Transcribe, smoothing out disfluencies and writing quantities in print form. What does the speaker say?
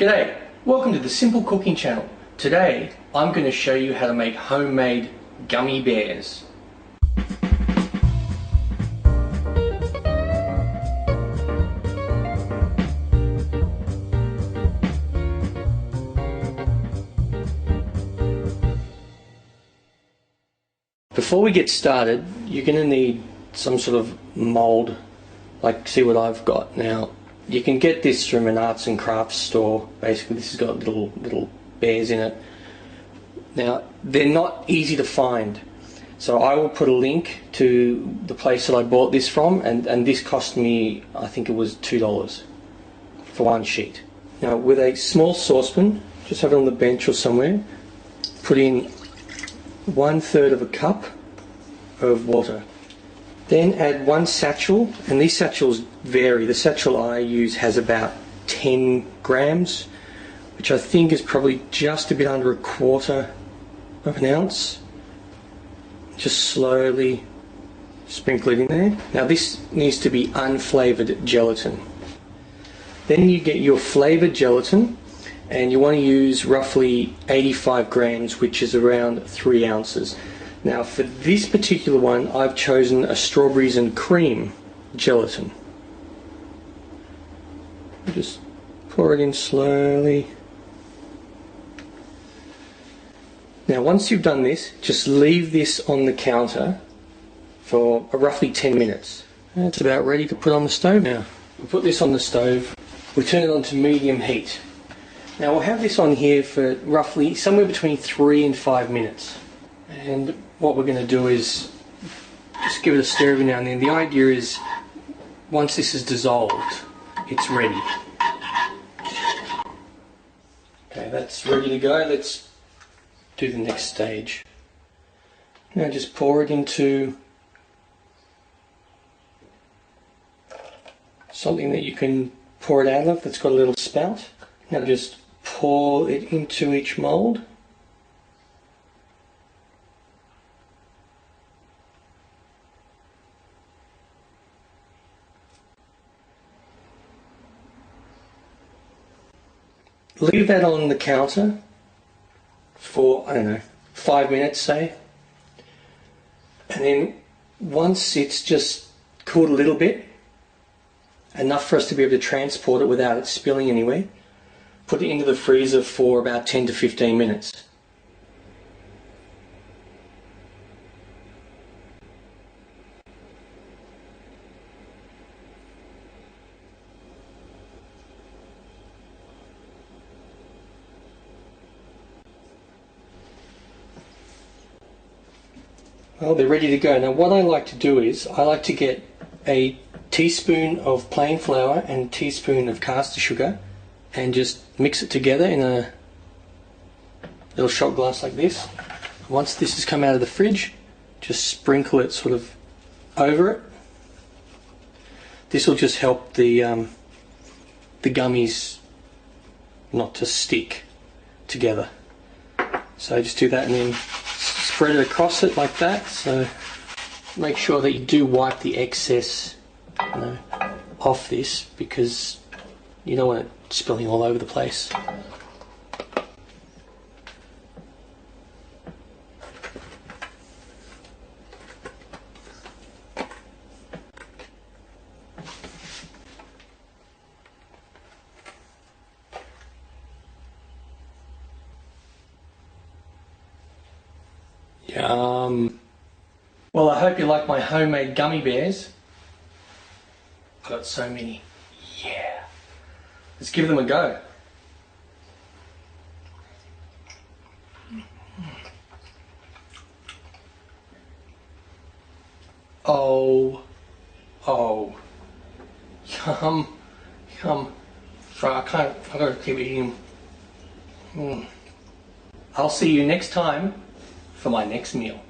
G'day, welcome to the Simple Cooking channel. Today I'm going to show you how to make homemade gummy bears. Before we get started, you're going to need some sort of mold, like see what I've got now. You can get this from an arts and crafts store. Basically this has got little bears in it. Now they're not easy to find, so I will put a link to the place that I bought this from, and this cost me, I think it was $2 for one sheet. Now with a small saucepan, just have it on the bench or somewhere, put in 1/3 of a cup of water. Then add one satchel, and these satchels vary. The satchel I use has about 10 grams, which I think is probably just a bit under 1/4 of an ounce. Just slowly sprinkle it in there. Now this needs to be unflavoured gelatin. Then you get your flavoured gelatin, and you want to use roughly 85 grams, which is around 3 ounces. Now for this particular one I've chosen a strawberries and cream gelatin. Just pour it in slowly. Now once you've done this, just leave this on the counter for roughly 10 minutes. It's about ready to put on the stove now. We'll put this on the stove, we turn it on to medium heat. Now we'll have this on here for roughly somewhere between 3 and 5 minutes. And what we're going to do is just give it a stir every now and then. The idea is once this is dissolved, it's ready. Okay, that's ready to go. Let's do the next stage. Now just pour it into something that you can pour it out of that's got a little spout. Now just pour it into each mold. Leave that on the counter for, I don't know, 5 minutes say. And then once it's just cooled a little bit, enough for us to be able to transport it without it spilling anywhere, put it into the freezer for about 10 to 15 minutes. Well, they're ready to go. Now what I like to do is, I like to get a teaspoon of plain flour and a teaspoon of caster sugar and just mix it together in a little shot glass like this. Once this has come out of the fridge, just sprinkle it sort of over it. This will just help the gummies not to stick together. So just do that and then spread it across it like that. So make sure that you do wipe the excess, off this, because you don't want it spilling all over the place. Yum. Well, I hope you like my homemade gummy bears. I've got so many. Yeah. Let's give them a go. Oh. Yum. I've got to keep eating. I'll see you next time for my next meal.